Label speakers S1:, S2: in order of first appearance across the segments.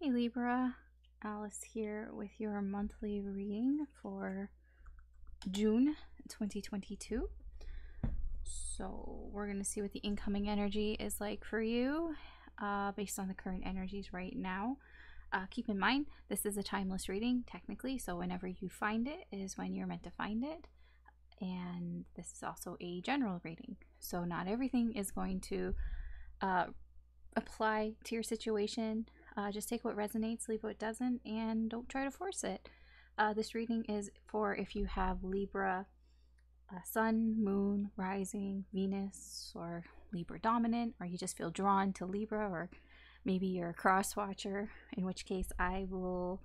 S1: Hey Libra, Alice here with your monthly reading for June 2022. So we're going to see what the incoming energy is like for you based on the current energies right now. Keep in mind, this is a timeless reading technically, so whenever you find it is when you're meant to find it. And this is also a general reading, so not everything is going to apply to your situation. Just take what resonates, leave what doesn't, and don't try to force it. This reading is for if you have Libra Sun, Moon, Rising, Venus, or Libra Dominant, or you just feel drawn to Libra, or maybe you're a cross watcher, in which case I will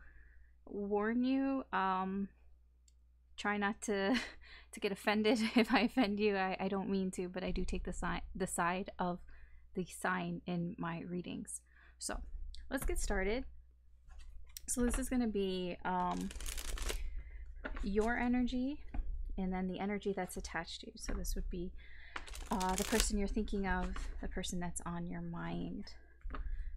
S1: warn you, try not to get offended if I offend you. I don't mean to, but I do take the side of the sign in my readings. So let's get started. So this is going to be your energy and then the energy that's attached to you. So this would be the person you're thinking of, the person that's on your mind.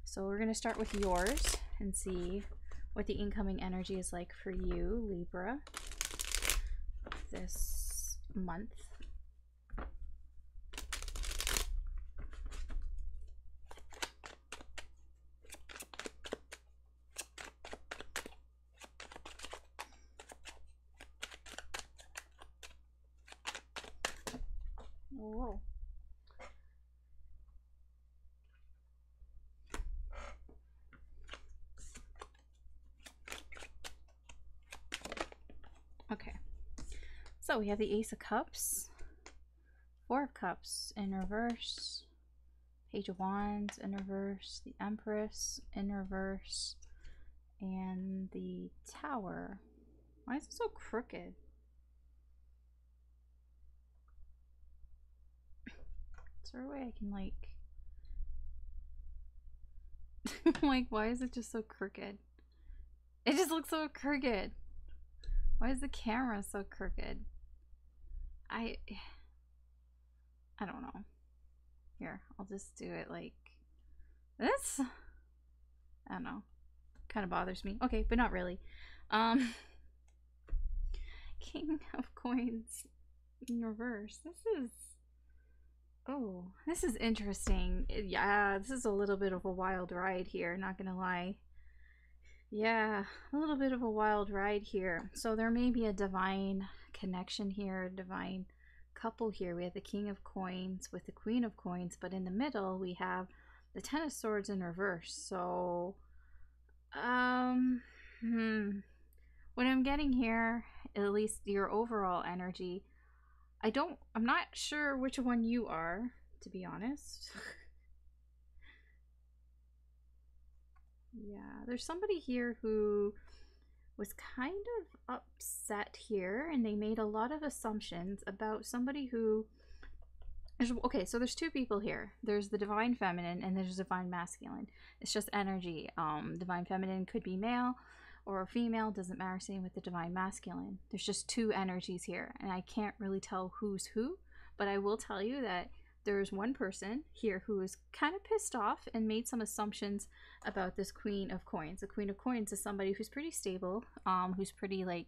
S1: So we're going to start with yours and see what the incoming energy is like for you, Libra, this month. Whoa. Okay, so we have the Ace of Cups, Four of Cups in reverse, Page of Wands in reverse, the Empress in reverse, and the Tower. Why is it so crooked? Is there a way I can like like, why is it just so crooked? It just looks so crooked. Why is the camera so crooked? I don't know. Here, I'll just do it like this. I don't know. Kind of bothers me. Okay, but not really. King of Coins in reverse. This is interesting. Yeah, this is a little bit of a wild ride here, not gonna lie. Yeah, a little bit of a wild ride here. So there may be a divine connection here, a divine couple here. We have the King of Coins with the Queen of Coins, but in the middle we have the Ten of Swords in reverse. So what I'm getting here, at least your overall energy, I'm not sure which one you are, to be honest. Yeah, there's somebody here who was kind of upset here, and they made a lot of assumptions about somebody who... Okay, so there's two people here. There's the divine feminine and there's divine masculine. It's just energy. Divine feminine could be male or female, doesn't matter. Same with the divine masculine. There's just two energies here, and I can't really tell who's who, but I will tell you that there's one person here who is kind of pissed off and made some assumptions about this Queen of Coins. The Queen of Coins is somebody who's pretty stable, who's pretty like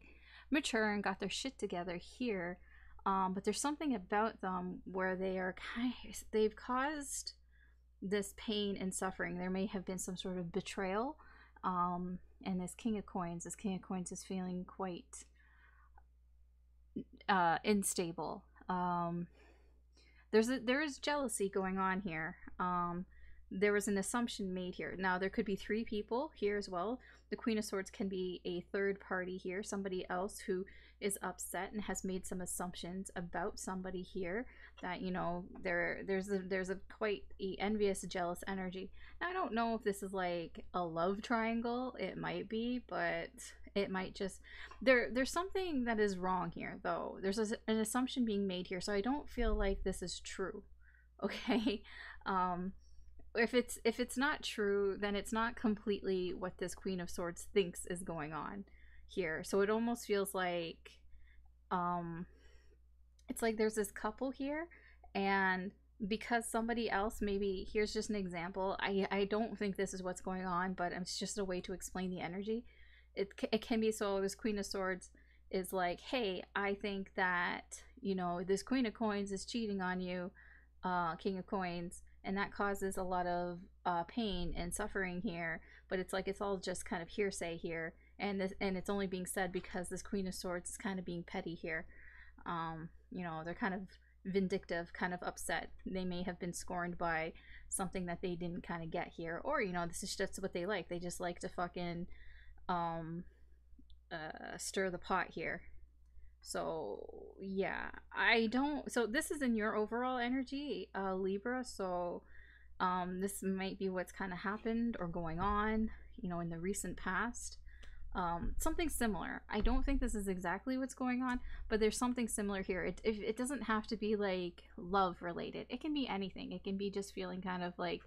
S1: mature and got their shit together here. But there's something about them where they've caused this pain and suffering. There may have been some sort of betrayal. And this King of Coins is feeling quite unstable. There is jealousy going on here. There was an assumption made here. Now there could be three people here as well. The Queen of Swords can be a third party here, somebody else who is upset and has made some assumptions about somebody here that, you know, there's a quite envious, jealous energy. Now I don't know if this is like a love triangle. It might be, but it might just there's something that is wrong here though. There's an assumption being made here, so I don't feel like this is true. Okay. If it's not true, then it's not completely what this Queen of Swords thinks is going on here. So it almost feels like it's like there's this couple here, and because somebody else, maybe, here's just an example. I don't think this is what's going on, but it's just a way to explain the energy. It can be, so this Queen of Swords is like, hey, I think that, you know, this Queen of Coins is cheating on you, King of Coins, and that causes a lot of pain and suffering here. But it's like, it's all just kind of hearsay here, and it's only being said because this Queen of Swords is kind of being petty here. You know, they're kind of vindictive, kind of upset. They may have been scorned by something that they didn't kind of get here, or, you know, this is just what they like. They just like to fucking stir the pot here. So yeah, I don't, so this is in your overall energy, Libra. So this might be what's kind of happened or going on, you know, in the recent past. Something similar. I don't think this is exactly what's going on, but there's something similar here. It doesn't have to be like love related. It can be anything. It can be just feeling kind of like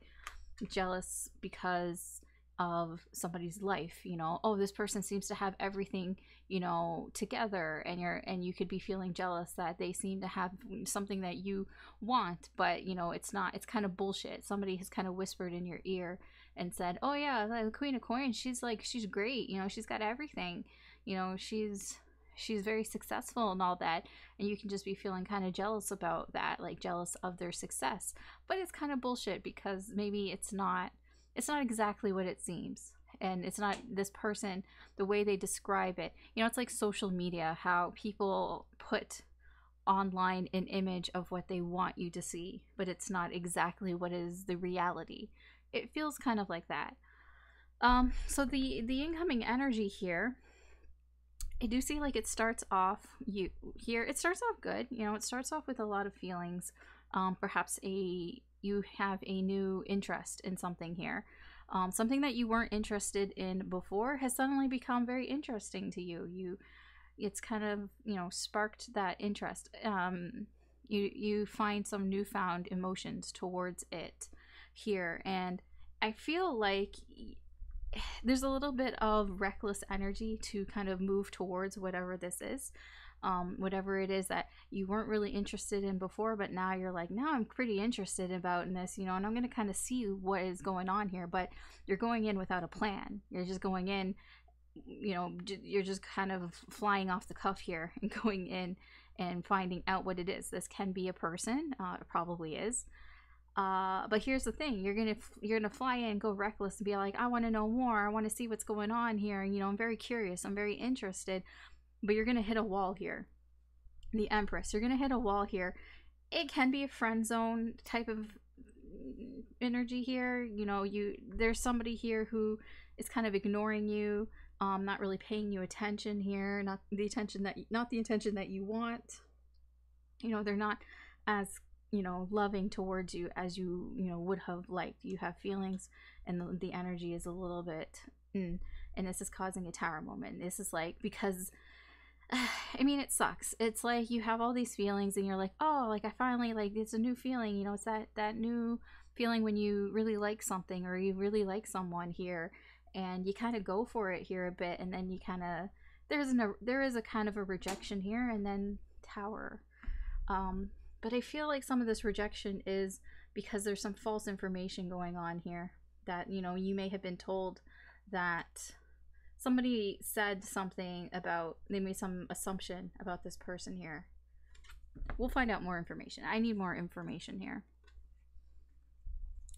S1: jealous because of somebody's life, you know. Oh, this person seems to have everything, you know, together, and you could be feeling jealous that they seem to have something that you want, but you know, it's not. It's kind of bullshit. Somebody has kind of whispered in your ear and said, oh yeah, the Queen of Coins, she's great, you know, she's got everything, you know, she's very successful and all that, and you can just be feeling kind of jealous about that, like jealous of their success. But it's kind of bullshit, because maybe it's not exactly what it seems, and it's not this person, the way they describe it. You know, it's like social media, how people put online an image of what they want you to see, but it's not exactly what is the reality. It feels kind of like that. So the incoming energy here, I do see like it starts off it starts off good. You know, it starts off with a lot of feelings. Perhaps you have a new interest in something here. Something that you weren't interested in before has suddenly become very interesting to you. It's kind of, you know, sparked that interest. You find some newfound emotions towards it here, and I feel like there's a little bit of reckless energy to kind of move towards whatever this is. Whatever it is that you weren't really interested in before, but now you're like, now I'm pretty interested about in this, you know, and I'm going to kind of see what is going on here. But you're going in without a plan. You're just going in, you know, you're just kind of flying off the cuff here and going in and finding out what it is. This can be a person, it probably is. But here's the thing: you're gonna fly in, go reckless, and be like, I want to know more. I want to see what's going on here. You know, I'm very curious. I'm very interested. But you're gonna hit a wall here. The Empress. You're gonna hit a wall here. It can be a friend zone type of energy here. You know, there's somebody here who is kind of ignoring you, not really paying you attention here, not the attention that you want. You know, they're not as, you know, loving towards you as you know, would have liked. You have feelings, and the energy is a little bit and this is causing a tower moment. This is like, because I mean, it sucks. It's like you have all these feelings and you're like, oh, like I finally, like, it's a new feeling, you know. It's that new feeling when you really like something, or you really like someone here, and you kind of go for it here a bit, and then you kind of, there is a kind of a rejection here, and then tower. But I feel like some of this rejection is because there's some false information going on here, that, you know, you may have been told that somebody said something about, they made some assumption about this person here. We'll find out more information. I need more information here.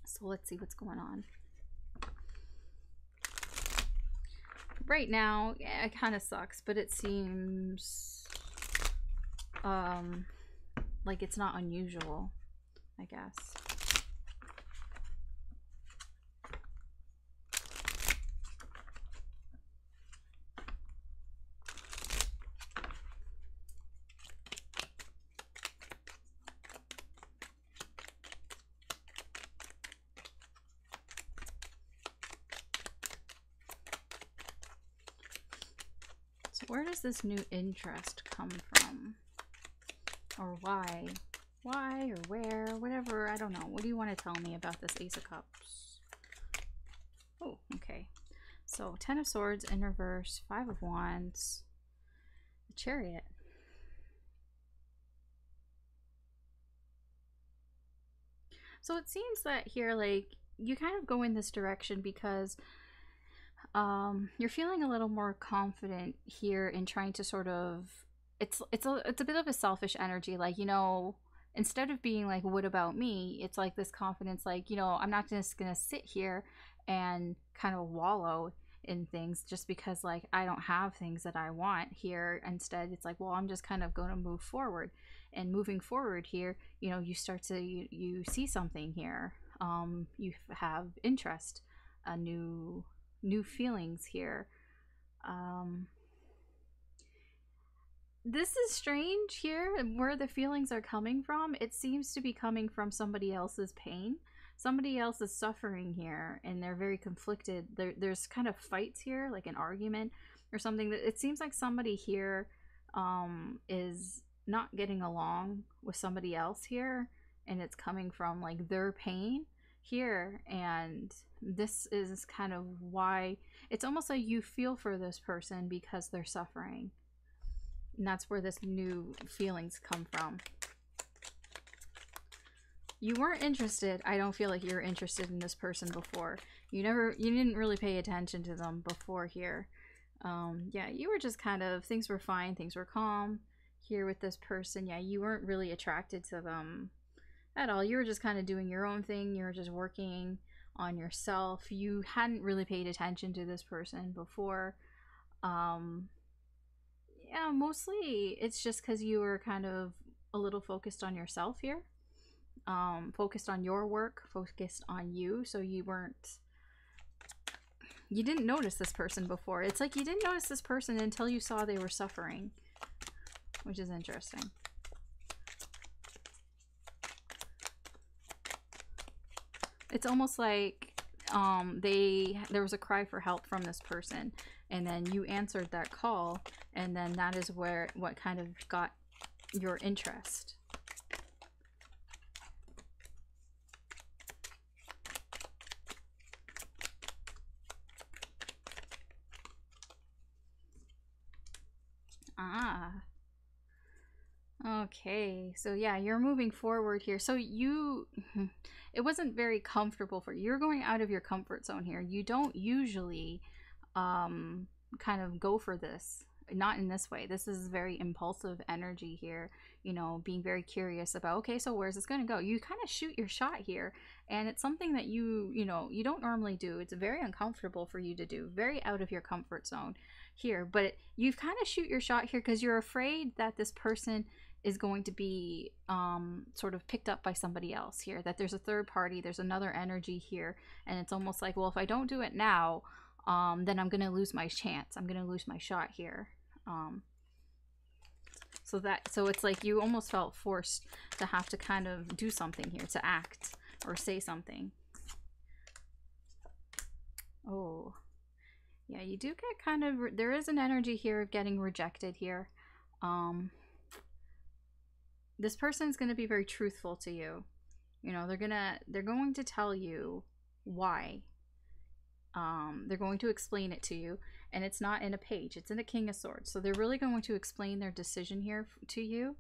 S1: So let's see what's going on. Right now, yeah, it kind of sucks, but it seems like it's not unusual, I guess. So where does this new interest come from? Or why? Why or where? Whatever, I don't know. What do you want to tell me about this Ace of Cups? Oh, okay. So 10 of Swords in reverse, 5 of Wands, the Chariot. So it seems that here, like, you kind of go in this direction because you're feeling a little more confident here in trying to sort of, it's a bit of a selfish energy, like, you know, instead of being like, what about me, it's like this confidence, like, you know, I'm not just gonna sit here and kind of wallow in things just because like I don't have things that I want here. Instead it's like, well, I'm just kind of going to move forward, and moving forward here, you know, you start to you see something here, you have interest, a new feelings here. um this is strange here, where the feelings are coming from. It seems to be coming from somebody else's pain, somebody else is suffering here, and they're very conflicted. There's kind of fights here, like an argument or something. That it seems like somebody here is not getting along with somebody else here, and it's coming from like their pain here. And this is kind of why it's almost like you feel for this person because they're suffering, and that's where this new feelings come from. You weren't interested. I don't feel like you were interested in this person before. You didn't really pay attention to them before here. Yeah, you were just kind of, things were fine, things were calm here with this person. Yeah, you weren't really attracted to them at all. You were just kind of doing your own thing. You were just working on yourself. You hadn't really paid attention to this person before. Yeah, mostly it's just because you were kind of a little focused on yourself here, focused on your work, focused on you. So you didn't notice this person before. It's like you didn't notice this person until you saw they were suffering, which is interesting. It's almost like there was a cry for help from this person, and then you answered that call, and then that is what kind of got your interest. Ah, okay. So yeah, you're moving forward here. So it wasn't very comfortable for you. You're going out of your comfort zone here. You don't usually kind of go for this. Not in this way. This is very impulsive energy here, you know, being very curious about, okay, so where's this going to go? You kind of shoot your shot here, and it's something that you know, you don't normally do. It's very uncomfortable for you to do, very out of your comfort zone here, but you've kind of shoot your shot here because you're afraid that this person is going to be sort of picked up by somebody else here, that there's a third party, there's another energy here, and it's almost like, well, if I don't do it now, then I'm gonna lose my chance, I'm gonna lose my shot here. So it's like you almost felt forced to have to kind of do something here, to act or say something. Oh yeah, you do get kind of, there is an energy here of getting rejected here. This person's going to be very truthful to you. You know, they're going to tell you why. They're going to explain it to you, and it's not in a page, it's in a King of Swords. So they're really going to explain their decision here to you.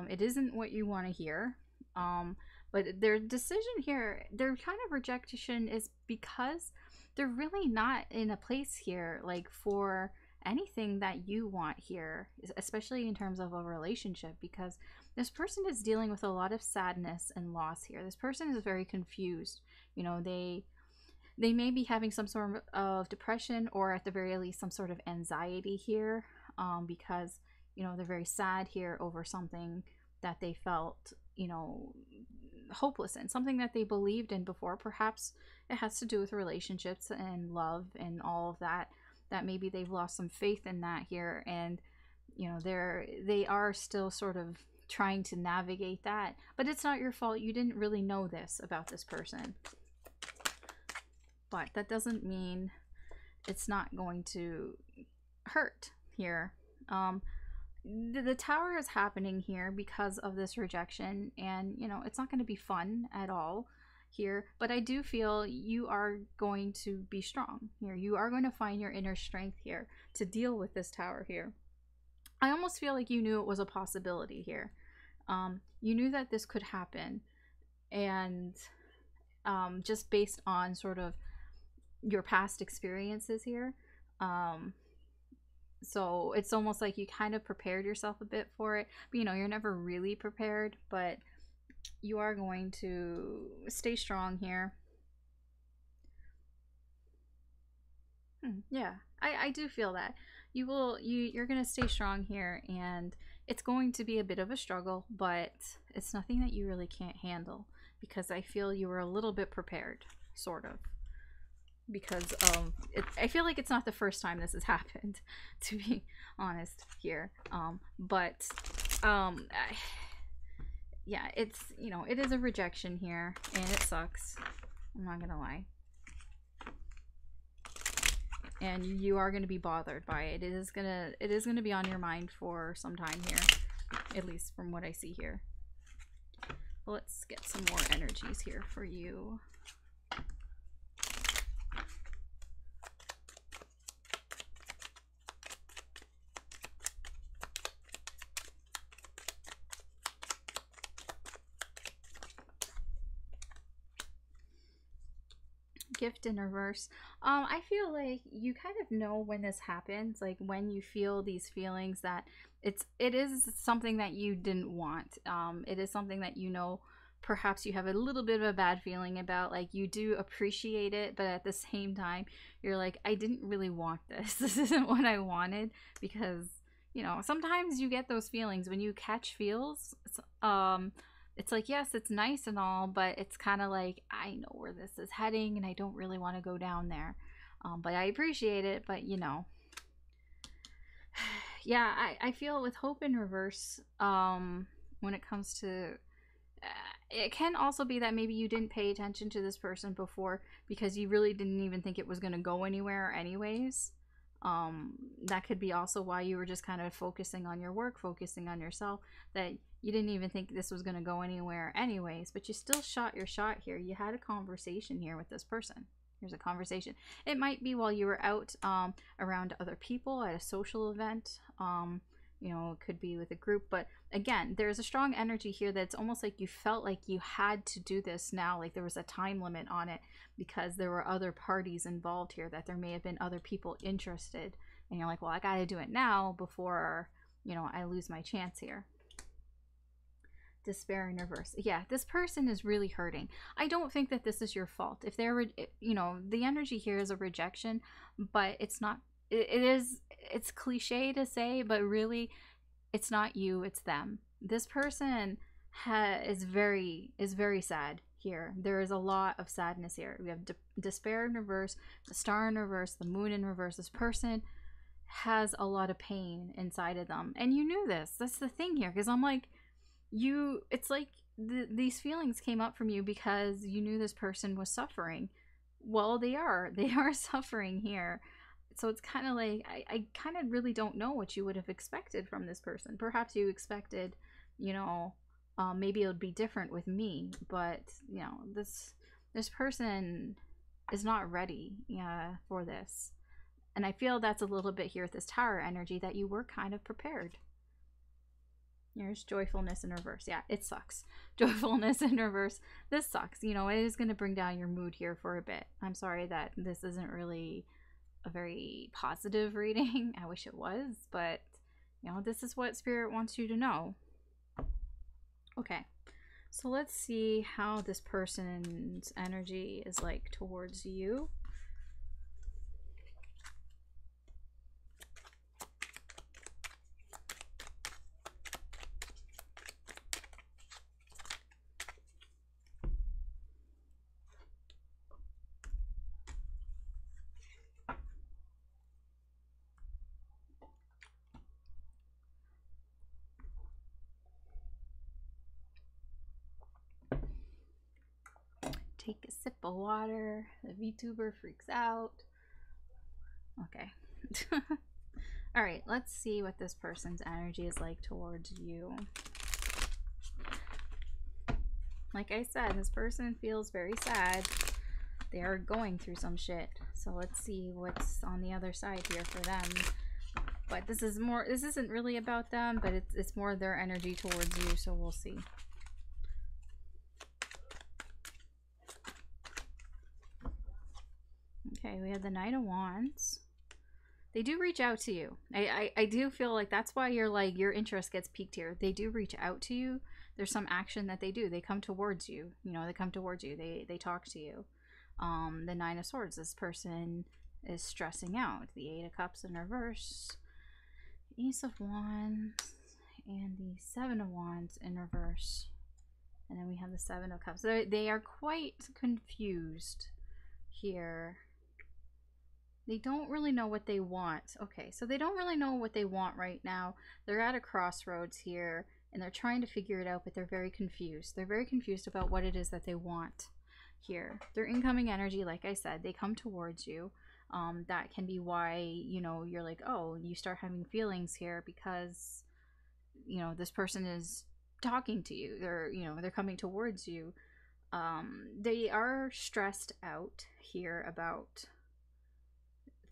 S1: It isn't what you want to hear, but their decision here, their kind of rejection is because they're really not in a place here like for anything that you want here, especially in terms of a relationship, because this person is dealing with a lot of sadness and loss here. This person is very confused. You know, they may be having some sort of depression, or at the very least some sort of anxiety here, because, you know, they're very sad here over something that they felt, you know, hopeless in, something that they believed in before. Perhaps it has to do with relationships and love and all of that, that maybe they've lost some faith in that here, and, you know, they are still sort of trying to navigate that. But it's not your fault. You didn't really know this about this person, but that doesn't mean it's not going to hurt here. The tower is happening here because of this rejection, and, you know, it's not going to be fun at all here, but I do feel you are going to be strong here. You are going to find your inner strength here to deal with this tower here. I almost feel like you knew it was a possibility here. You knew that this could happen, and just based on sort of your past experiences here. So it's almost like you kind of prepared yourself a bit for it, but you know, you're never really prepared, but you are going to stay strong here. Yeah, I do feel that you're gonna stay strong here, and it's going to be a bit of a struggle, but it's nothing that you really can't handle, because I feel you were a little bit prepared, sort of, because I feel like it's not the first time this has happened, to be honest here. But yeah, it's, you know, it is a rejection here, and it sucks. I'm not gonna lie. And you are going to be bothered by it. It is gonna be on your mind for some time here, at least from what I see here. Let's get some more energies here for you. Gift in reverse. I feel like you kind of know when this happens, like when you feel these feelings that it is something that you didn't want. It is something that, you know, perhaps you have a little bit of a bad feeling about. Like, you do appreciate it, but at the same time you're like, I didn't really want this. This isn't what I wanted. Because, you know, sometimes you get those feelings when you catch feels. It's like, yes, it's nice and all, but it's kind of like, I know where this is heading and I don't really want to go down there. But I appreciate it, but you know. Yeah, I feel with hope in reverse, when it comes to... it can also be that maybe you didn't pay attention to this person before because you really didn't even think it was going to go anywhere anyways. That could be also why you were just kind of focusing on your work, focusing on yourself, that you didn't even think this was going to go anywhere anyways, but you still shot your shot here. You had a conversation here with this person. Here's a conversation. It might be while you were out around other people at a social event. You know, it could be with a group, but again, there's a strong energy here that's almost like you felt like you had to do this now, like there was a time limit on it because there were other parties involved here, that there may have been other people interested, and you're like, well, I gotta do it now before, you know, I lose my chance here. Despair in reverse. Yeah, this person is really hurting. I don't think that this is your fault. If they're, you know, the energy here is a rejection, but it's not, it's cliche to say, but really it's not you, it's them. This person is very sad here. There is a lot of sadness here. We have despair in reverse, the star in reverse, the moon in reverse. This person has a lot of pain inside of them, and you knew this. That's the thing here, because I'm like, it's like these feelings came up from you because you knew this person was suffering. Well, they are suffering here. So it's kind of like, I kind of really don't know what you would have expected from this person. Perhaps you expected, you know, maybe it would be different with me, but you know, this person is not ready for this. And I feel that's a little bit here with this tower energy, that you were kind of prepared. Here's joyfulness in reverse. Yeah, it sucks. Joyfulness in reverse. This sucks. You know, it is going to bring down your mood here for a bit. I'm sorry that this isn't really a very positive reading. I wish it was, but you know, this is what Spirit wants you to know. Okay, so let's see how this person's energy is like towards you. Take a sip of water. The VTuber freaks out. Okay. Alright, let's see what this person's energy is like towards you. Like I said, this person feels very sad. They are going through some shit. So let's see what's on the other side here for them. But this isn't really about them, but it's more their energy towards you, so we'll see. Okay, we have the Knight of Wands. They do reach out to you. I do feel like that's why you're like, your interest gets piqued here. They do reach out to you. There's some action that they do. They come towards you. You know, they come towards you. They talk to you. The Nine of Swords. This person is stressing out. The Eight of Cups in reverse. Ace of Wands. And the Seven of Wands in reverse. And then we have the Seven of Cups. They are quite confused here. They don't really know what they want. Okay, so they don't really know what they want right now. They're at a crossroads here, and they're trying to figure it out, but they're very confused. They're very confused about what it is that they want here. Their incoming energy, like I said, they come towards you. That can be why, you know, you're like, oh, you start having feelings here because, you know, this person is talking to you. They're, you know, they're coming towards you. They are stressed out here about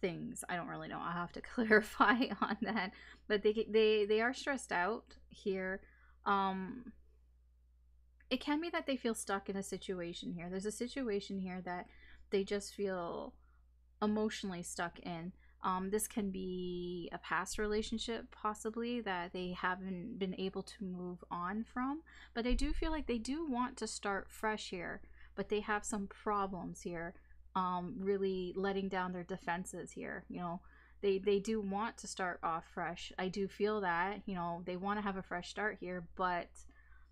S1: things. I don't really know. I'll have to clarify on that, but they are stressed out here. It can be that they feel stuck in a situation here. There's a situation here that they just feel emotionally stuck in. This can be a past relationship possibly that they haven't been able to move on from, but I do feel like they do want to start fresh here, but they have some problems here. Really letting down their defenses here. You know, they do want to start off fresh. I do feel that, you know, they want to have a fresh start here, but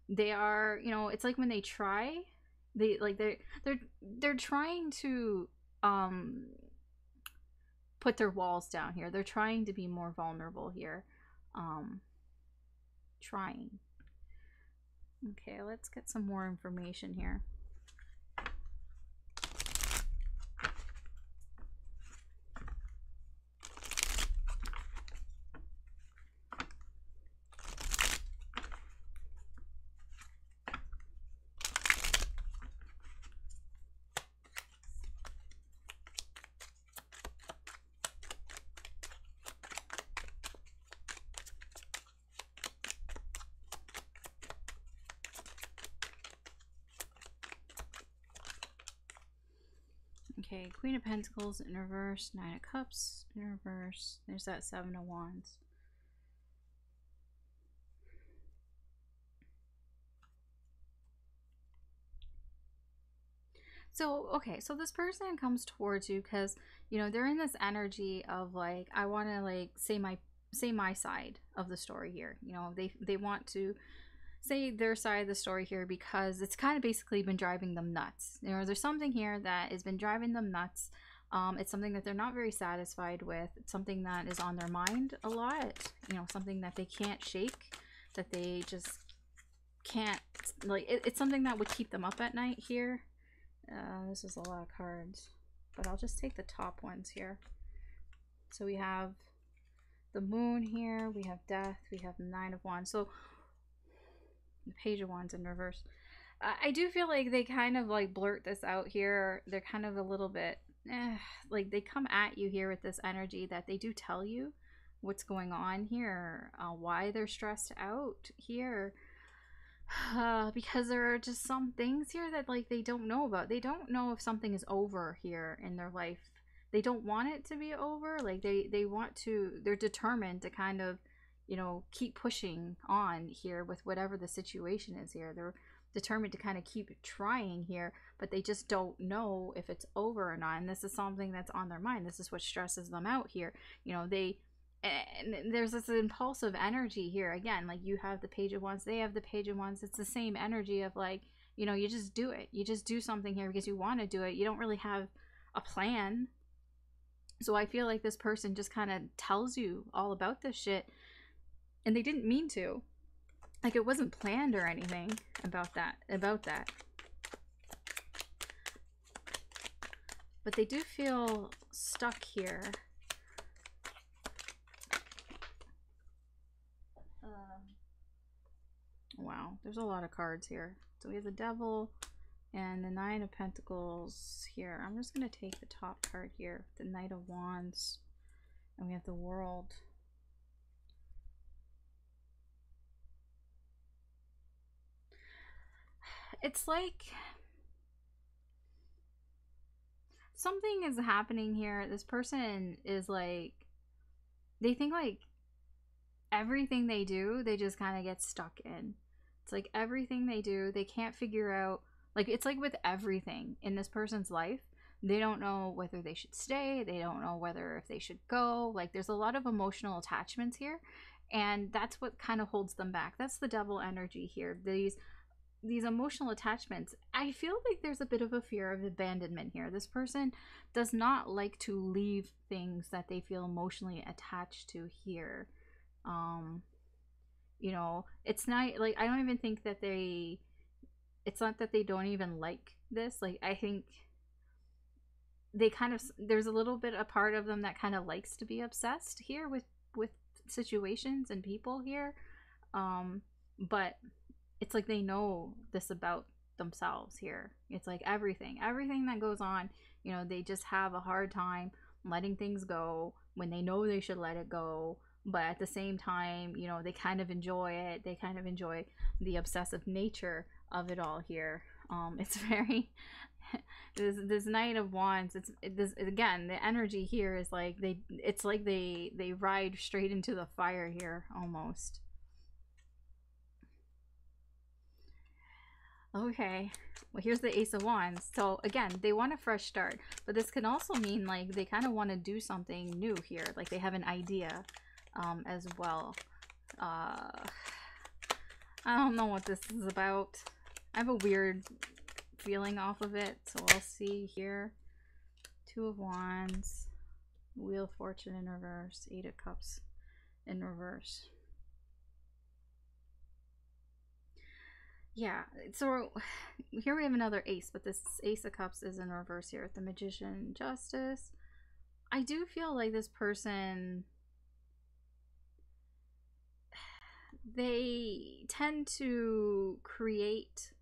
S1: they are, you know, it's like when they try, they're trying to put their walls down here. They're trying to be more vulnerable here. Trying. Okay, let's get some more information here. Okay, Queen of Pentacles in reverse, Nine of Cups in reverse. There's that Seven of Wands. So, okay, so this person comes towards you because, you know, they're in this energy of like, I want to like say my side of the story here. You know, they want to say their side of the story here because it's kind of basically been driving them nuts. You know, there's something here that has been driving them nuts. It's something that they're not very satisfied with. It's something that is on their mind a lot. You know, something that they can't shake, that they just can't, like, it's something that would keep them up at night here. This is a lot of cards, but I'll just take the top ones here. So we have the Moon here, we have Death, we have the Nine of Wands. So the Page of Wands in reverse. I do feel like they kind of like blurt this out here. They're kind of a little bit like they come at you here with this energy that they do tell you what's going on here, why they're stressed out here. Because there are just some things here that like they don't know about. They don't know if something is over here in their life. They don't want it to be over. Like they want to, they're determined to kind of, you know, keep pushing on here with whatever the situation is here. They're determined to kind of keep trying here, but they just don't know if it's over or not. And this is something that's on their mind. This is what stresses them out here. You know, and there's this impulsive energy here again. Like you have the Page of Wands, they have the Page of Wands. It's the same energy of like, you know, you just do it. You just do something here because you want to do it. You don't really have a plan. So I feel like this person just kind of tells you all about this shit, and they didn't mean to. Like it wasn't planned or anything about that. But they do feel stuck here. Wow, there's a lot of cards here. So we have the Devil and the Nine of Pentacles here. I'm just going to take the top card here, the Knight of Wands, and we have the World. It's like something is happening here. This person is like, they think like everything they do, they just kind of get stuck in. It's like everything they do, they can't figure out. Like, it's like with everything in this person's life, they don't know whether they should stay. They don't know whether if they should go. Like, there's a lot of emotional attachments here, and that's what kind of holds them back. That's the devil energy here. These emotional attachments. I feel like there's a bit of a fear of abandonment here. This person does not like to leave things that they feel emotionally attached to here. You know, it's not like, I don't even think that it's not that they don't even like this. Like, I think they kind of, there's a little bit, a part of them that kind of likes to be obsessed here with situations and people here. But it's like they know this about themselves here. It's like everything that goes on, you know, they just have a hard time letting things go when they know they should let it go. But at the same time, you know, they kind of enjoy it. They kind of enjoy the obsessive nature of it all here. It's very this Knight of Wands. This again, the energy here is like it's like they ride straight into the fire here almost. Okay, well, here's the Ace of Wands. So again, they want a fresh start, but this can also mean like they kind of want to do something new here. Like they have an idea as well. I don't know what this is about. I have a weird feeling off of it, so I'll see here. Two of Wands, Wheel of Fortune in reverse, Eight of Cups in reverse. Yeah, so here we have another ace, but this Ace of Cups is in reverse here with the Magician, Justice. I do feel like this person, they tend to create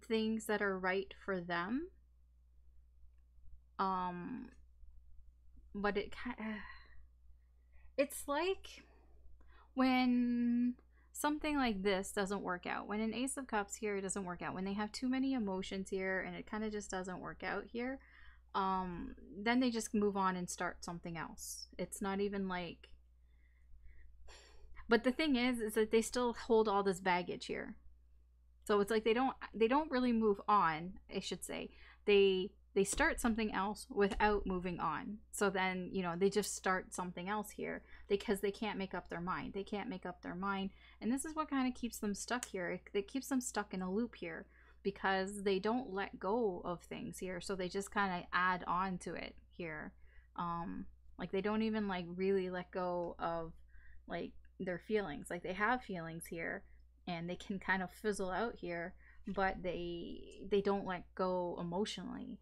S1: things that are right for them. But it's like when something like this doesn't work out, when an Ace of Cups here doesn't work out, when they have too many emotions here and it kind of just doesn't work out here, then they just move on and start something else. It's not even like, but the thing is that they still hold all this baggage here. So it's like they don't really move on, I should say. They start something else without moving on. So then, you know, they just start something else here because they can't make up their mind. They can't make up their mind. And this is what kind of keeps them stuck here. It keeps them stuck in a loop here because they don't let go of things here. So they just kind of add on to it here. Like they don't even like really let go of like their feelings. Like they have feelings here and they can kind of fizzle out here, but they don't let go emotionally.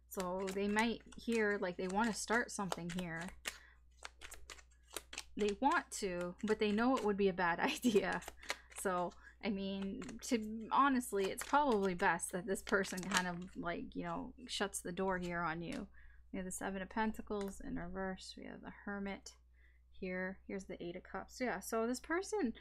S1: So they might hear like they want to start something here. They want to, but they know it would be a bad idea. So, I mean, honestly, it's probably best that this person kind of like, you know, shuts the door here on you. We have the Seven of Pentacles in reverse. We have the Hermit here. Here's the Eight of Cups. Yeah, so this person,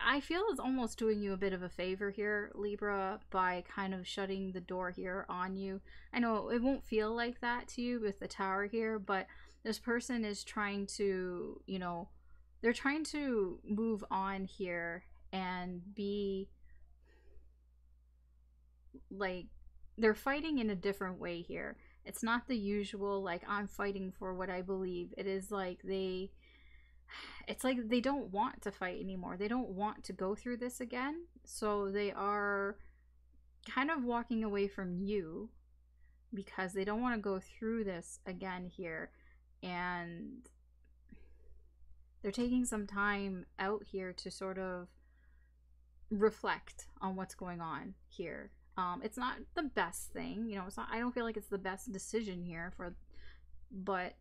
S1: I feel, is almost doing you a bit of a favor here, Libra, by kind of shutting the door here on you. I know it won't feel like that to you with the Tower here, but this person is trying to, you know, they're trying to move on here and be like, they're fighting in a different way here. It's not the usual, like, I'm fighting for what I believe. It is like it's like they don't want to fight anymore. They don't want to go through this again. So they are kind of walking away from you because they don't want to go through this again here. And they're taking some time out here to sort of reflect on what's going on here. It's not the best thing, you know, it's not, I don't feel like it's the best decision here but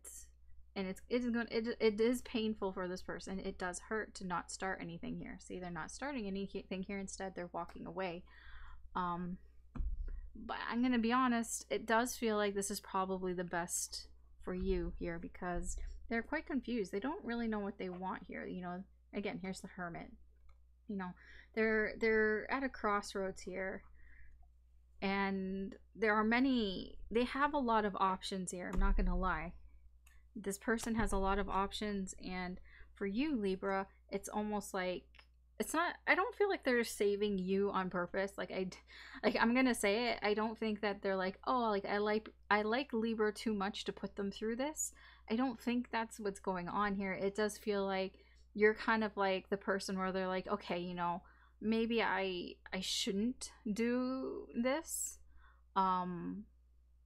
S1: and it is painful for this person. It does hurt to not start anything here. See, they're not starting anything here. Instead, they're walking away. But I'm gonna be honest, it does feel like this is probably the best for you here because they're quite confused. They don't really know what they want here. You know, again, here's the Hermit. You know, they're at a crossroads here. And there are many, they have a lot of options here, I'm not gonna lie. This person has a lot of options, and for you, Libra, it's almost like, it's not, I don't feel like they're saving you on purpose. Like I'm gonna say it, I don't think that they're like, oh, like I like Libra too much to put them through this. I don't think that's what's going on here. It does feel like you're kind of like the person where they're like, okay, you know, maybe I shouldn't do this,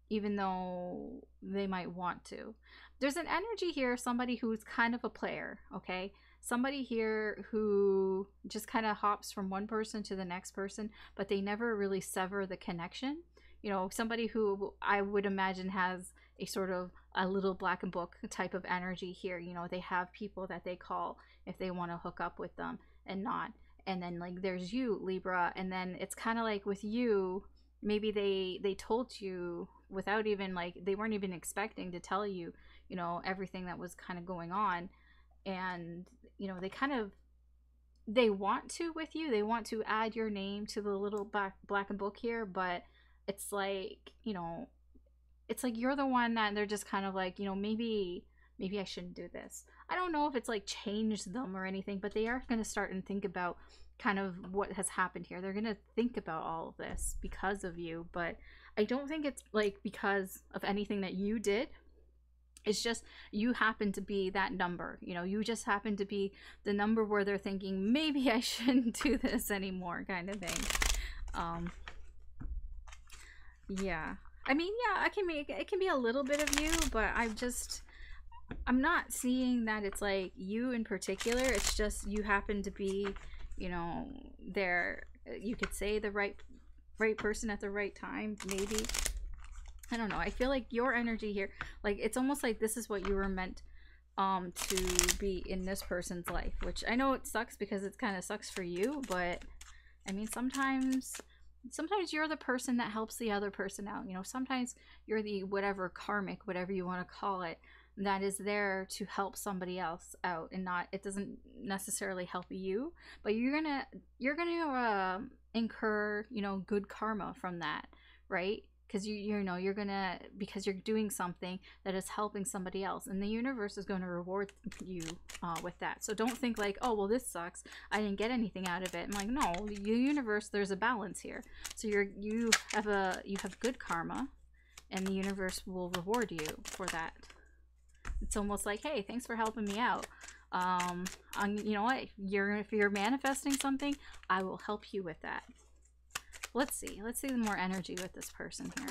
S1: even though they might want to. There's an energy here, somebody who's kind of a player, okay? Somebody here who just kind of hops from one person to the next person, but they never really sever the connection. You know, somebody who I would imagine has a sort of a little black book type of energy here. You know, they have people that they call if they want to hook up with them and not. And then like there's you, Libra, and then it's kind of like with you, maybe they told you without even, like, they weren't even expecting to tell you, you know, everything that was kind of going on. And you know, they kind of, they want to with you, they want to add your name to the little black book here, but it's like, you know, it's like you're the one that they're just kind of like, you know, maybe I shouldn't do this. I don't know if it's like changed them or anything, but they are going to start and think about kind of what has happened here. They're going to think about all of this because of you, but I don't think it's like because of anything that you did. It's just you happen to be that number. You know, you just happen to be the number where they're thinking, maybe I shouldn't do this anymore, kind of thing. Yeah. I mean, yeah, it can be a little bit of you, but I'm not seeing that it's like you in particular. It's just you happen to be, you know, there, you could say the right person at the right time, maybe. I don't know. I feel like your energy here, like it's almost like this is what you were meant to be in this person's life, which I know it sucks because it kind of sucks for you, but I mean, sometimes you're the person that helps the other person out. You know, sometimes you're the whatever karmic, whatever you want to call it, that is there to help somebody else out, and not, it doesn't necessarily help you, but you're gonna incur, you know, good karma from that, right? Because you know, you're gonna, because you're doing something that is helping somebody else, and the universe is going to reward you with that. So don't think like, oh well, this sucks, I didn't get anything out of it. I'm like, no, the universe, there's a balance here. So you have good karma, and the universe will reward you for that. It's almost like, hey, thanks for helping me out. You know what, if you're manifesting something, I will help you with that. Let's see the more energy with this person here.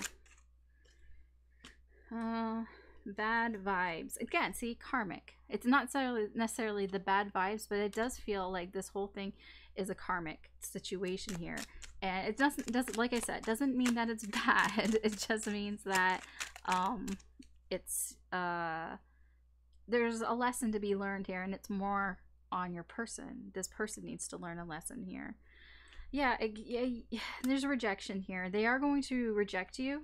S1: Bad vibes. Again, see, karmic. It's not necessarily the bad vibes, but it does feel like this whole thing is a karmic situation here. And it doesn't, like I said, doesn't mean that it's bad. It just means that it's there's a lesson to be learned here, and it's more on your person. This person needs to learn a lesson here. Yeah, there's a rejection here. They are going to reject you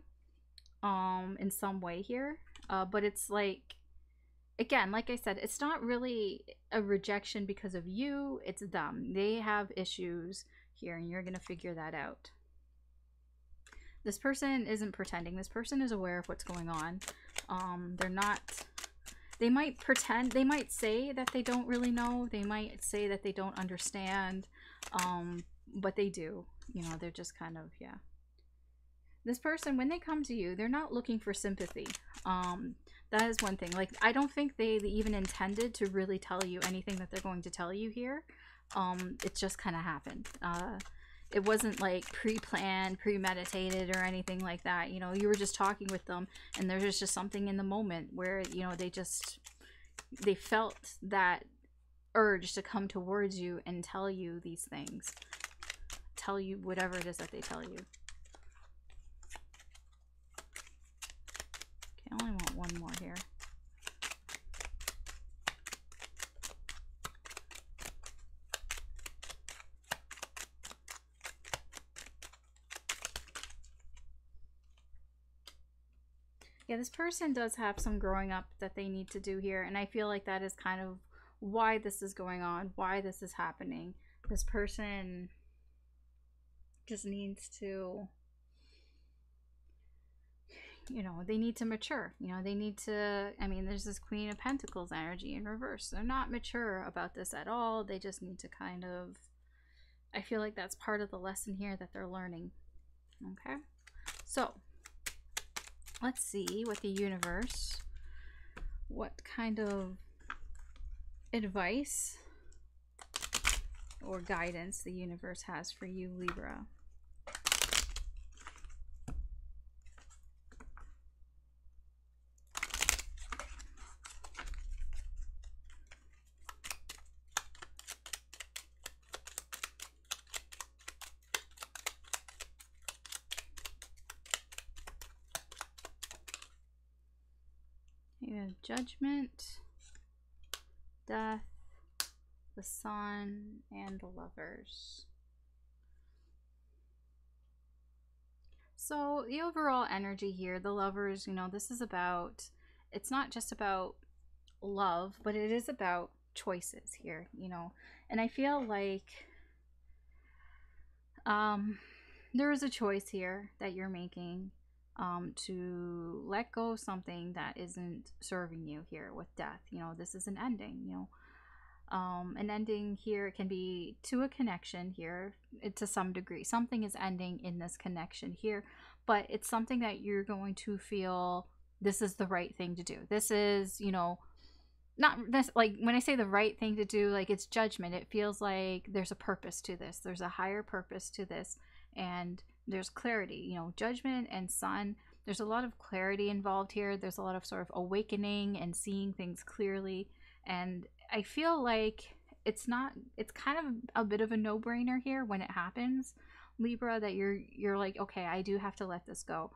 S1: in some way here, but it's like, again, like I said, it's not really a rejection because of you, it's them. They have issues here, and you're gonna figure that out. This person isn't pretending. This person is aware of what's going on. They're not, they might pretend, they might say that they don't really know, they might say that they don't understand, but they do. You know, they're just kind of, yeah. This person, when they come to you, they're not looking for sympathy. That is one thing. Like, I don't think they even intended to really tell you anything that they're going to tell you here. It just kind of happened. It wasn't like pre-planned, premeditated, or anything like that. You know, you were just talking with them, and there's just something in the moment where, you know, they felt that urge to come towards you and tell you these things. Tell you whatever it is that they tell you. Okay, I only want one more here. Yeah, this person does have some growing up that they need to do here, and I feel like that is kind of why this is going on, why this is happening. This person just needs to you know, they need to mature. You know, they need to, I mean, there's this Queen of Pentacles energy in reverse. They're not mature about this at all. They just need to kind of, I feel like that's part of the lesson here that they're learning. Okay, so let's see what the universe, what kind of advice or guidance the universe has for you, Libra. You have Judgment, Death, the Sun, and the Lovers. So the overall energy here, the Lovers, you know, this is about, it's not just about love, but it is about choices here, you know. And I feel like there is a choice here that you're making to let go of something that isn't serving you here with death. You know, this is an ending, you know. An ending here can be to a connection here to some degree. Something is ending in this connection here, but it's something that you're going to feel this is the right thing to do. This is, you know, not this, like when I say the right thing to do, like it's judgment. It feels like there's a purpose to this. There's a higher purpose to this, and there's clarity. You know, Judgment and Sun, there's a lot of clarity involved here. There's a lot of sort of awakening and seeing things clearly. And I feel like it's kind of a bit of a no-brainer here when it happens, Libra, that you're like, okay, I do have to let this go,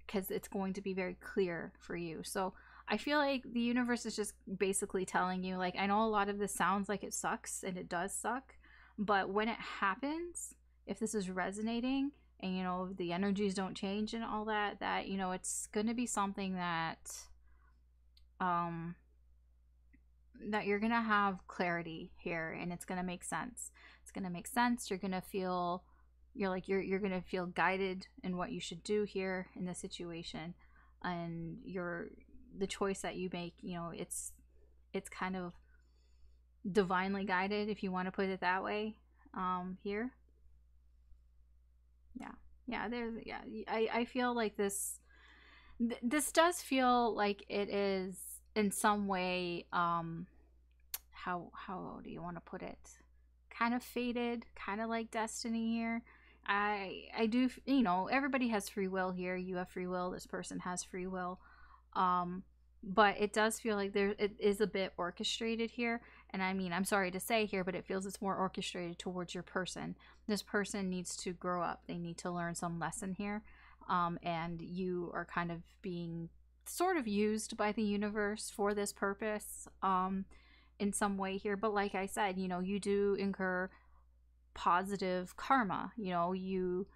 S1: because it's going to be very clear for you. So I feel like the universe is just basically telling you, like, I know a lot of this sounds like it sucks, and it does suck, but when it happens, if this is resonating and, you know, the energies don't change and all that, that, you know, it's going to be something that that you're gonna have clarity here, and it's gonna make sense. It's gonna make sense. You're gonna feel, you're gonna feel guided in what you should do here in this situation, and the choice that you make, you know, it's kind of divinely guided, if you want to put it that way. Here, I feel like this does feel like it is in some way, how do you want to put it, kind of fated, kind of like destiny here. I do, you know, everybody has free will here. You have free will, this person has free will, but it does feel like it is a bit orchestrated here. And I mean, I'm sorry to say here, but it feels it's more orchestrated towards your person. This person needs to grow up. They need to learn some lesson here, and you are kind of being sort of used by the universe for this purpose, in some way here. But like I said, you know, you do incur positive karma. You know, you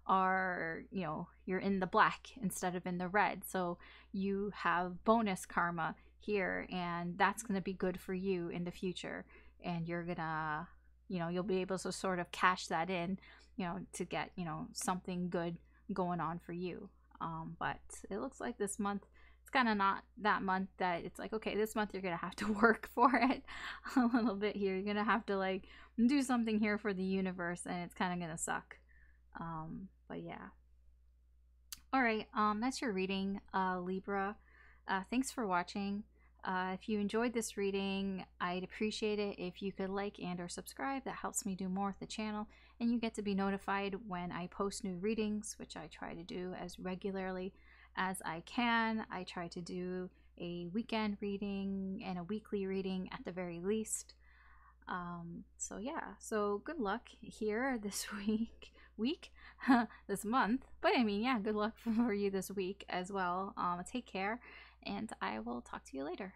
S1: are, you know, you're in the black instead of in the red, so you have bonus karma here, and that's going to be good for you in the future, and you're gonna, you know, you'll be able to sort of cash that in, you know, to get, you know, something good going on for you. But it looks like this month, it's kind of not that month that it's like, okay, this month you're gonna have to work for it a little bit here. You're gonna have to like do something here for the universe, and it's kind of gonna suck. But yeah. All right, that's your reading, Libra. Thanks for watching. If you enjoyed this reading, I'd appreciate it if you could like and or subscribe. That helps me do more with the channel, and you get to be notified when I post new readings, which I try to do as regularly as I can. I try to do a weekend reading and a weekly reading at the very least. So yeah, so good luck here this week this month, but I mean, yeah, good luck for you this week as well. Take care, and I will talk to you later.